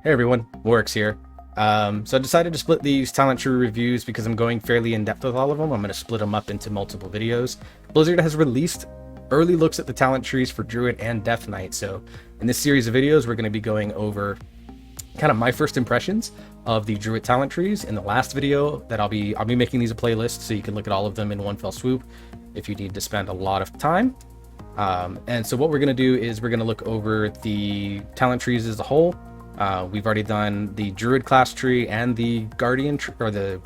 Hey everyone, Works here. So I decided to split these talent tree reviews because I'm going fairly in depth with all of them. I'm going to split them up into multiple videos. Blizzard has released early looks at the talent trees for Druid and Death Knight. So in this series of videos, we're going to be going over kind of my first impressions of the Druid talent trees. In the last video that I'll be making these a playlist so you can look at all of them in one fell swoop if you need to spend a lot of time. And so what we're going to do is we're going to look over the talent trees as a whole. We've already done the Druid class tree and the Guardian or the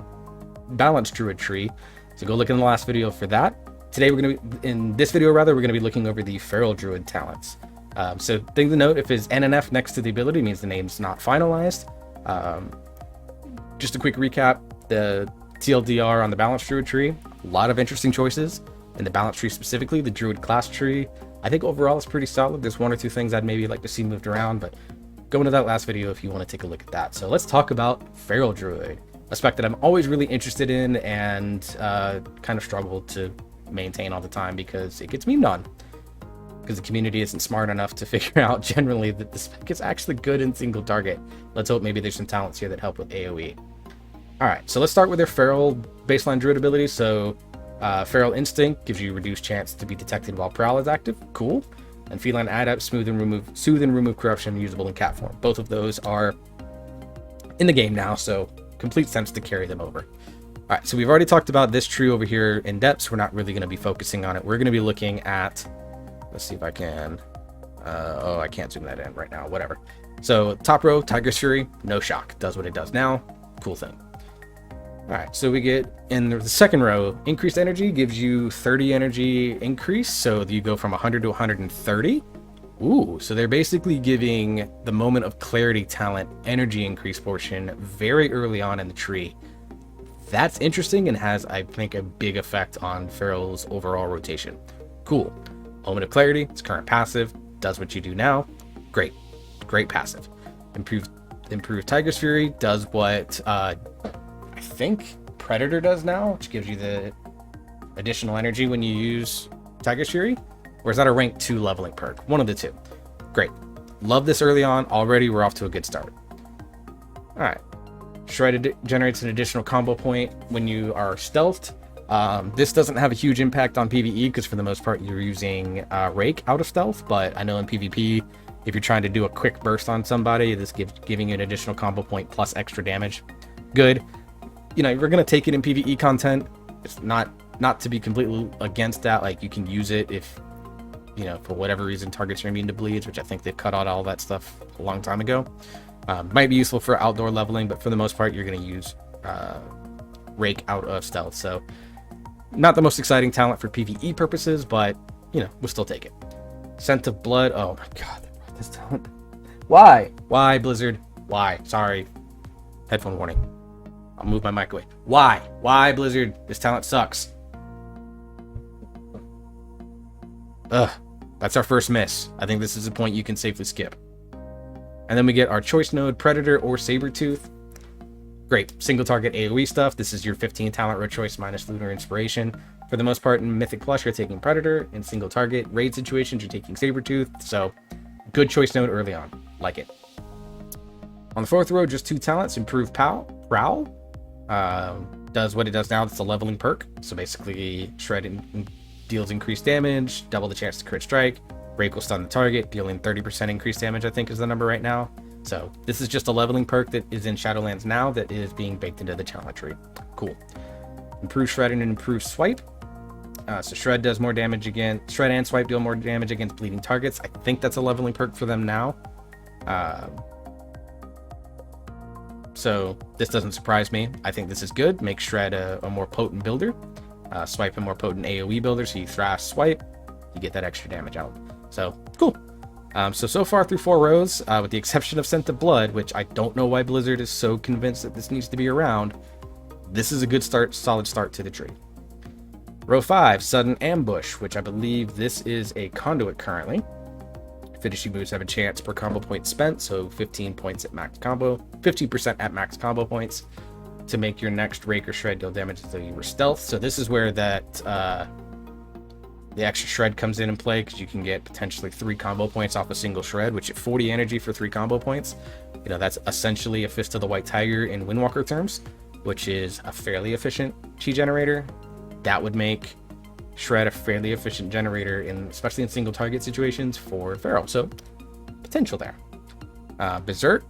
Balanced Druid tree. So go look in the last video for that. Today in this video we're going to be looking over the Feral Druid talents. So thing to note, if it's NNF next to the ability means the name's not finalized. Just a quick recap, the TLDR on the Balanced Druid tree, a lot of interesting choices. In the Balanced tree specifically, the Druid class tree, I think overall it's pretty solid. There's one or two things I'd maybe like to see moved around, but go into that last video if you want to take a look at that. So let's talk about Feral Druid, a spec that I'm always really interested in and kind of struggle to maintain all the time because it gets memed on. Because the community isn't smart enough to figure out generally that the spec is actually good in single target. Let's hope maybe there's some talents here that help with AoE. Alright, so let's start with their Feral baseline Druid ability. So Feral Instinct gives you reduced chance to be detected while Prowl is active. Cool. And Feline Adept, soothe and remove corruption, usable in cat form. Both of those are in the game now, so complete sense to carry them over. All right, so we've already talked about this tree over here in depth, so we're not really going to be focusing on it. We're going to be looking at, let's see if I can, oh, I can't zoom that in right now, whatever. So top row, Tiger's Fury, no shock, does what it does now, cool thing. All right, so we get in the second row, increased energy gives you 30 energy increase. So you go from 100 to 130. Ooh, so they're basically giving the Moment of Clarity talent energy increase portion very early on in the tree. That's interesting and has, I think, a big effect on Feral's overall rotation. Cool. Moment of Clarity, it's current passive, does what you do now. Great, great passive. Improved Tiger's Fury does what I think Predator does now, which gives you the additional energy when you use Tiger's Fury. Or is that a rank 2 leveling perk? One of the two. Great. Love this early on. Already we're off to a good start. Alright. Shred generates an additional combo point when you are stealthed. This doesn't have a huge impact on PvE because for the most part you're using Rake out of stealth, but I know in PvP, if you're trying to do a quick burst on somebody, this giving you an additional combo point plus extra damage. Good. You know, we're going to take it in PvE content. It's not to be completely against that. Like, you can use it if, you know, for whatever reason, targets are immune to bleeds, which I think they've cut out all that stuff a long time ago. Might be useful for outdoor leveling, but for the most part, you're going to use Rake out of stealth. So, not the most exciting talent for PvE purposes, but, you know, we'll still take it. Scent of Blood. Oh my god, they brought this talent. Why? Why, Blizzard? Why? Sorry. Headphone warning. I'll move my mic away. Why? Why, Blizzard? This talent sucks. Ugh. That's our first miss. I think this is a point you can safely skip. And then we get our choice node, Predator or Sabertooth. Great. Single target AoE stuff. This is your 15 talent row choice minus Lunar Inspiration. For the most part, in Mythic Plus, you're taking Predator. In single target raid situations, you're taking Sabertooth. So, good choice node early on. Like it. On the fourth row, just 2 talents. Improve Prowl. Does what it does now. It's a leveling perk. So basically, Shred deals increased damage, double the chance to crit strike. Rake will stun the target, dealing 30% increased damage, I think is the number right now. So this is just a leveling perk that is in Shadowlands now that is being baked into the talent tree. Cool. Improve Shred and improve Swipe. So Shred does more damage against... Shred and Swipe deal more damage against bleeding targets. I think that's a leveling perk for them now. So this doesn't surprise me. I think this is good. Makes Shred a more potent builder. Swipe a more potent AoE builder. So you thrash Swipe, you get that extra damage out. So cool. So far through 4 rows, with the exception of Scent of Blood, which I don't know why Blizzard is so convinced that this needs to be around, this is a good start, solid start to the tree. Row 5, Sudden Ambush, which I believe this is a Conduit currently. Finishing moves have a chance per combo point spent, so 15 points at max combo, 15% at max combo points to make your next Rake or Shred deal damage until you were stealth. So this is where that The extra shred comes in play because you can get potentially 3 combo points off a single shred, which at 40 energy for 3 combo points, you know, that's essentially a Fist of the White Tiger in Windwalker terms, which is a fairly efficient chi generator. That would make shred a fairly efficient generator, especially in single target situations for Feral. So potential there. Berserk.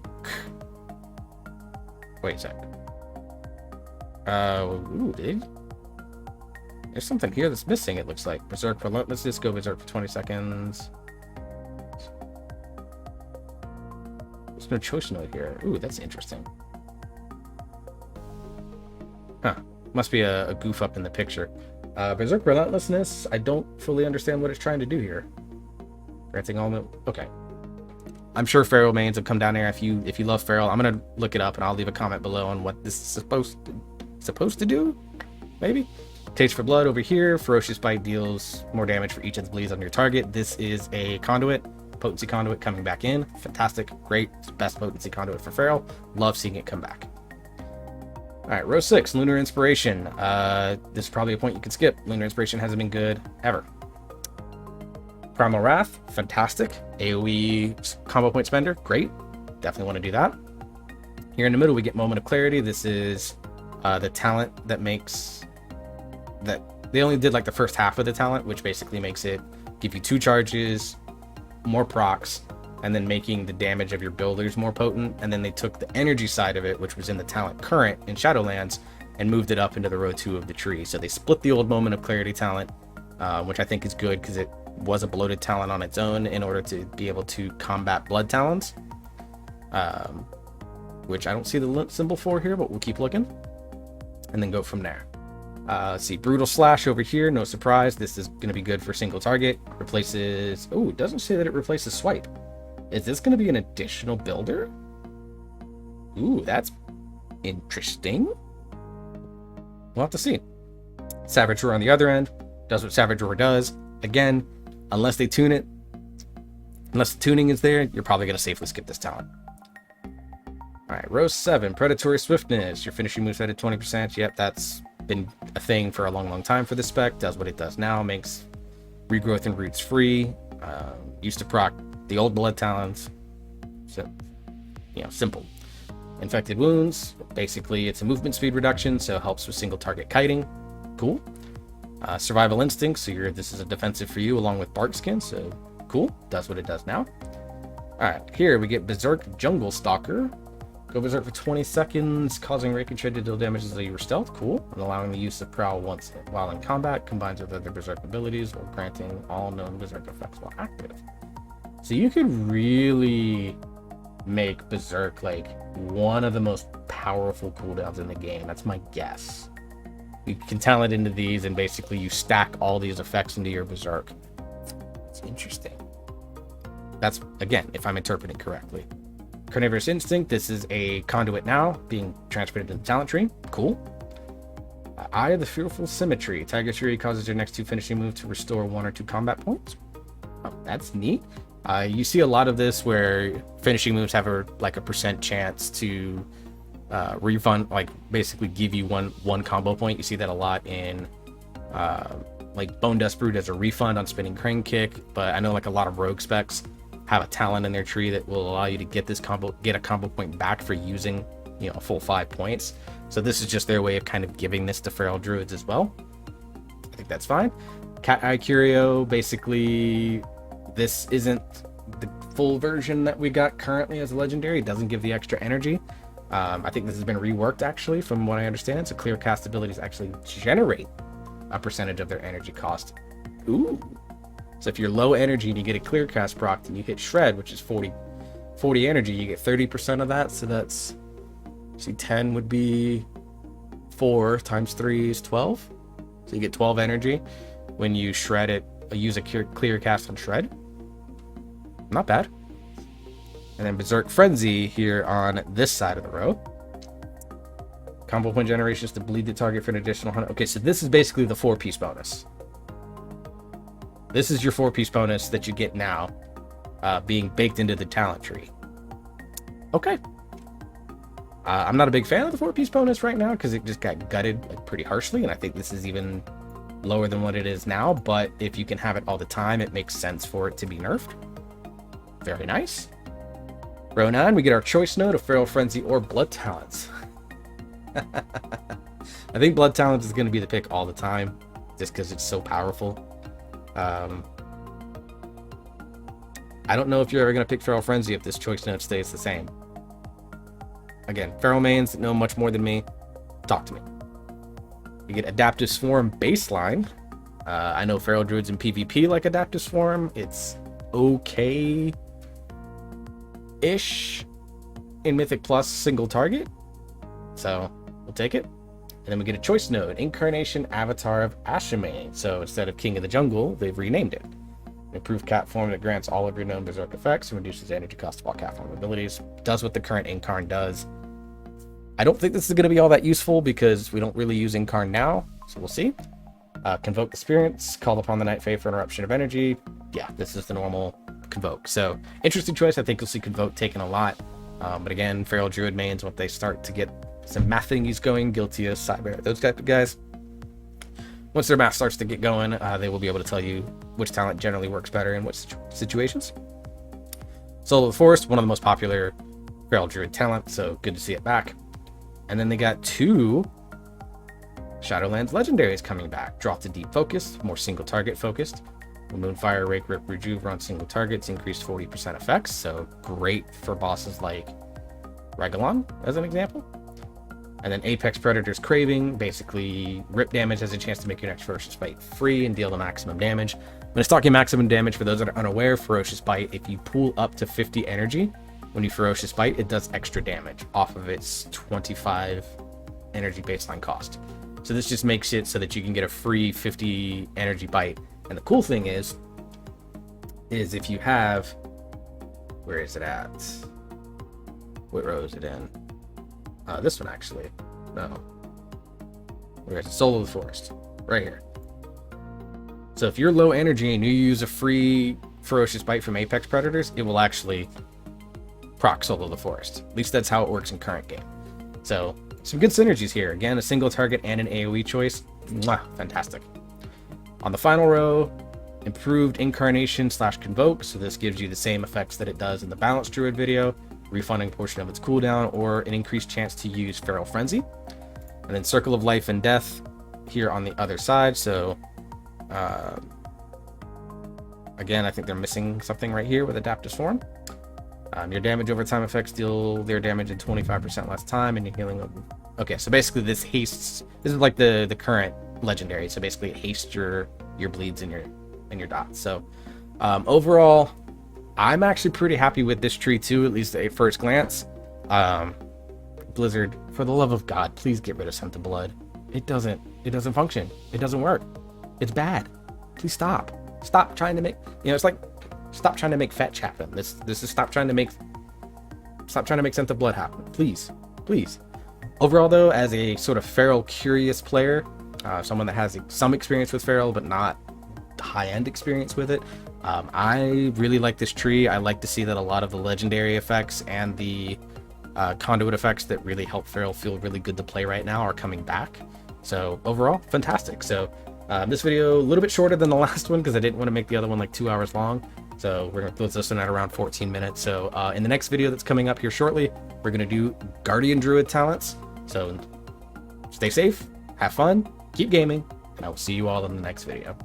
Wait a sec. Ooh, dude. There's something here that's missing, it looks like. Berserk Relentlessness, go Berserk for 20 seconds. There's no choice note here. Ooh, that's interesting. Huh. Must be a goof up in the picture. Berserk Relentlessness, I don't fully understand what it's trying to do here. Granting all the... Okay. I'm sure Feral mains will come down there if you love Feral. I'm gonna look it up and I'll leave a comment below on what this is supposed to do. Maybe. Taste for Blood over here. Ferocious Bite deals more damage for each of the bleeds on your target. This is a Conduit, potency Conduit coming back in. Fantastic, great, best potency Conduit for Feral. Love seeing it come back. All right, row 6, Lunar Inspiration. This is probably a point you could skip. Lunar Inspiration hasn't been good ever. Primal Wrath, fantastic. AoE combo point spender, great. Definitely want to do that. Here in the middle, we get Moment of Clarity. This is the talent that makes that they only did like the first half of the talent, which basically makes it give you 2 charges, more procs, and then making the damage of your builders more potent. And then they took the energy side of it, which was in the talent Current in Shadowlands, and moved it up into the row 2 of the tree. So they split the old Moment of Clarity talent, which I think is good because it was a bloated talent on its own in order to be able to combat blood talents, which I don't see the symbol for here, but we'll keep looking and then go from there. See, Brutal Slash over here, no surprise. This is going to be good for single target. Replaces... Oh, it doesn't say that it replaces Swipe. Is this going to be an additional builder? Ooh, that's interesting. We'll have to see. Savage Roar on the other end does what Savage Roar does. Again, unless they tune it, unless the tuning is there, you're probably going to safely skip this talent. All right, row 7, Predatory Swiftness. Your finishing move's at 20%. Yep, that's been a thing for a long time for this spec. Does what it does now, makes regrowth and roots free. Used to proc the old blood talents. So, you know, simple. Infected Wounds, basically it's a movement speed reduction, so it helps with single target kiting. Cool. Survival Instinct, so this is a defensive for you along with Bark Skin, so cool. Does what it does now. All right, here we get Berserk Jungle Stalker. Go Berserk for 20 seconds, causing Ricochet to deal damage as your stealth. Cool. And allowing the use of Prowl once while in combat, combines with other Berserk abilities, while granting all known Berserk effects while active. So you could really make Berserk like one of the most powerful cooldowns in the game. That's my guess. You can talent into these and basically you stack all these effects into your Berserk. It's interesting. That's, again, if I'm interpreting correctly. Carnivorous Instinct, this is a Conduit now, being transferred into the talent tree. Cool. Eye of the Fearful Symmetry. Tiger's Fury causes your next 2 finishing moves to restore 1 or 2 combat points. Oh, that's neat. You see a lot of this where finishing moves have a percent chance to refund, like basically give you one combo point. You see that a lot in like Bone Dust Brute as a refund on Spinning Crane Kick, but I know like a lot of rogue specs have a talent in their tree that will allow you to get a combo point back for using, you know, a full 5 points. So this is just their way of kind of giving this to Feral Druids as well. I think that's fine. Cat Eye Curio, basically this isn't the full version that we got currently as a legendary. It doesn't give the extra energy. I think this has been reworked actually from what I understand. So clear cast abilities actually generate a percentage of their energy cost. Ooh. So if you're low energy and you get a clear cast proc and you hit shred, which is 40 energy, you get 30% of that. So that's, see, 10 would be 4 times 3 is 12. So you get 12 energy when you shred it, use a clear cast on shred. Not bad. And then Berserk Frenzy here on this side of the row. Combo point generations to bleed the target for an additional 100. Okay, so this is basically the 4-piece bonus. This is your 4-piece bonus that you get now, being baked into the talent tree. Okay. I'm not a big fan of the 4-piece bonus right now because it just got gutted like, pretty harshly, and I think this is even lower than what it is now, but if you can have it all the time, it makes sense for it to be nerfed. Very nice. Row 9, we get our choice node of Feral Frenzy or Blood Talents. I think Blood Talents is going to be the pick all the time, just because it's so powerful. I don't know if you're ever going to pick Feral Frenzy if this choice node stays the same. Again, Feral mains that know much more than me, talk to me. You get Adaptive Swarm baseline. I know Feral Druids in PvP like Adaptive Swarm. It's okay-ish in Mythic Plus single target. So we'll take it. And then we get a choice node, Incarnation Avatar of Ashimane. So instead of King of the Jungle, they've renamed it. An improved cat form that grants all of your known Berserk effects and reduces the energy cost of all cat form abilities. Does what the current Incarn does. I don't think this is going to be all that useful because we don't really use Incarn now, so we'll see. Convoke the Spirits, call upon the Night Fae for interruption of energy. Yeah, this is the normal Convoke. So, interesting choice. I think you'll see Convoke taken a lot. But again, Feral Druid mains, when they start to get some math thingies going, Guilty as Cyber, those type of guys. Once their math starts to get going, they will be able to tell you which talent generally works better in which situations. Soul of the Forest, one of the most popular Feral Druid talent, so good to see it back. And then they got 2 Shadowlands legendaries coming back. Drop to Deep Focus, more single target focused. Moonfire, Rake, Rip, Rejuve on single targets, increased 40% effects, so great for bosses like Regalon, as an example. And then Apex Predator's Craving, basically rip damage has a chance to make your next Ferocious Bite free and deal the maximum damage. When it's talking maximum damage, for those that are unaware, Ferocious Bite, if you pool up to 50 energy, when you Ferocious Bite, it does extra damage off of its 25 energy baseline cost. So this just makes it so that you can get a free 50 energy bite. And the cool thing is if you have, where is it at? What row is it in? This one actually. No. Where is it? Soul of the Forest. Right here. So if you're low energy and you use a free Ferocious Bite from Apex Predators, it will actually proc Soul of the Forest. At least that's how it works in current game. So some good synergies here. Again, a single target and an AoE choice. Mwah, fantastic. On the final row, improved Incarnation / Convoke. So this gives you the same effects that it does in the Balanced Druid video, refunding portion of its cooldown or an increased chance to use Feral Frenzy. And then Circle of Life and Death here on the other side. So again, I think they're missing something right here with Adaptive Swarm. Your damage over time effects deal their damage in 25% less time, and your healing. Okay, so basically this hastes. This is like the current legendary. So basically it hastes your bleeds and your dots. So overall, I'm actually pretty happy with this tree too, at least at first glance. Blizzard, for the love of God, please get rid of Scent of Blood. It doesn't function. It doesn't work. It's bad. Please stop. Stop trying to make. It's like. Stop trying to make fetch happen. This is stop trying to make Scent of Blood happen. Please. Overall though, as a sort of Feral curious player, someone that has some experience with Feral but not high-end experience with it, I really like this tree. I like to see that a lot of the legendary effects and the Conduit effects that really help Feral feel really good to play right now are coming back. So overall, fantastic. So this video a little bit shorter than the last one because I didn't want to make the other one like 2 hours long. So we're going to close this one at around 14 minutes. So in the next video that's coming up here shortly, we're going to do Guardian Druid talents. So stay safe, have fun, keep gaming, and I will see you all in the next video.